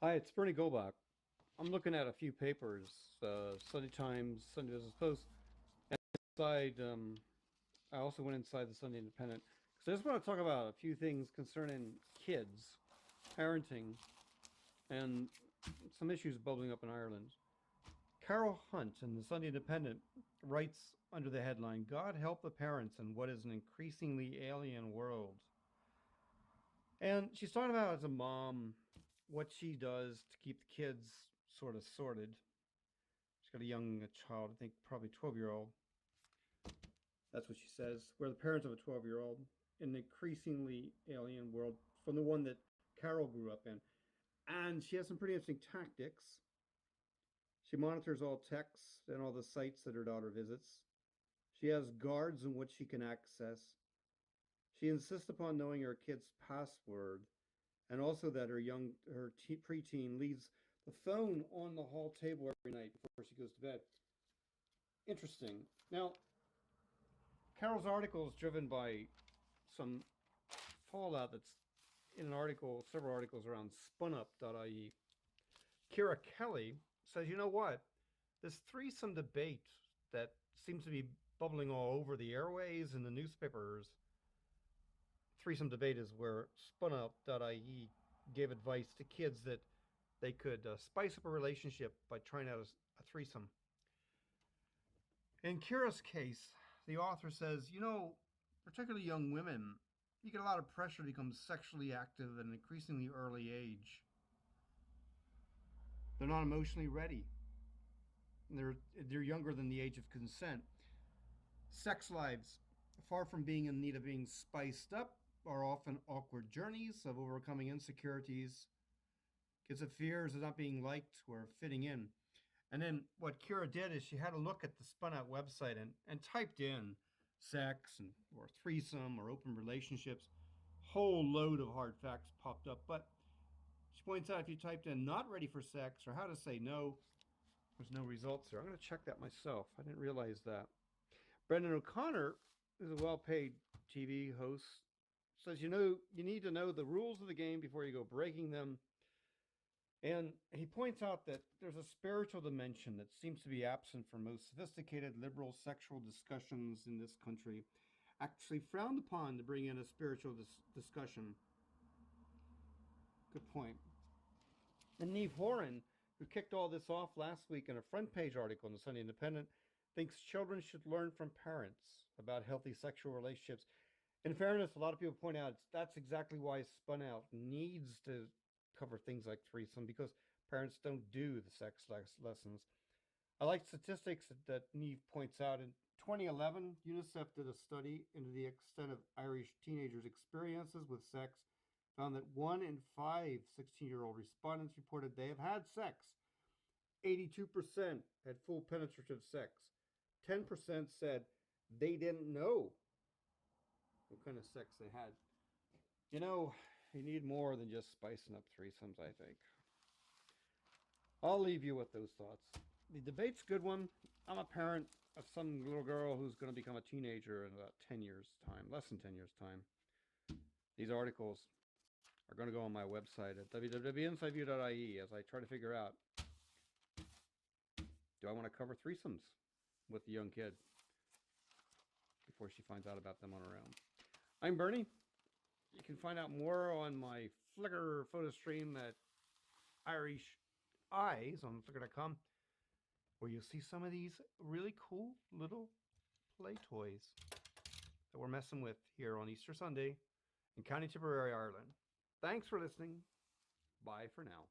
Hi, it's Bernie Goldbach. I'm looking at a few papers, Sunday Times, Sunday Business Post, and inside. I also went inside the Sunday Independent because I just want to talk about a few things concerning kids, parenting, and some issues bubbling up in Ireland. Carol Hunt in the Sunday Independent writes under the headline, "God help the parents in what is an increasingly alien world." And she's talking about as a mom what she does to keep the kids sort of sorted. She's got a young child, I think probably 12-year-old. That's what she says. We're the parents of a 12-year-old in an increasingly alien world from the one that Carol grew up in. And she has some pretty interesting tactics. She monitors all texts and all the sites that her daughter visits. She has guards in which she can access. She insists upon knowing her kid's password and also that her preteen leaves the phone on the hall table every night before she goes to bed. Interesting. Now, Carol's article is driven by some fallout that's in an article, several articles around SpunOut.ie. Kira Kelly says, you know what? This threesome debate that seems to be bubbling all over the airways and the newspapers. Threesome debate is where SpunOut.ie gave advice to kids that they could spice up a relationship by trying out a threesome. In Kira's case, the author says, particularly young women, you get a lot of pressure to become sexually active at an increasingly early age. They're not emotionally ready. They're younger than the age of consent. Sex lives, far from being in need of being spiced up, are often awkward journeys of overcoming insecurities, kids have fears of not being liked or fitting in. And then what Kira did is she had a look at the SpunOut website and typed in sex or threesome or open relationships. Whole load of hard facts popped up. But she points out if you typed in not ready for sex or how to say no, there's no results there. I'm going to check that myself. I didn't realize that. Brendan O'Connor, who's a well-paid TV host, says, you need to know the rules of the game before you go breaking them. And he points out that there's a spiritual dimension that seems to be absent from most sophisticated liberal sexual discussions in this country. Actually frowned upon to bring in a spiritual discussion. Good point. And Neve Horan, who kicked all this off last week in a front page article in the Sunday Independent, thinks children should learn from parents about healthy sexual relationships. In fairness, a lot of people point out that's exactly why SpunOut needs to cover things like threesome, because parents don't do the sex lessons. I like statistics that Neve points out. In 2011, UNICEF did a study into the extent of Irish teenagers' experiences with sex, found that 1 in 5 16-year-old respondents reported they have had sex. 82% had full penetrative sex. 10% said they didn't know what kind of sex they had. You need more than just spicing up threesomes, I think. I'll leave you with those thoughts. The debate's a good one. I'm a parent of some little girl who's going to become a teenager in about 10 years' time, less than 10 years' time. These articles are going to go on my website at www.insideview.ie as I try to figure out, do I want to cover threesomes with the young kid before she finds out about them on her own? I'm Bernie. You can find out more on my Flickr photo stream at Irish Eyes on Flickr.com, where you'll see some of these really cool little play toys that we're messing with here on Easter Sunday in County Tipperary, Ireland. Thanks for listening. Bye for now.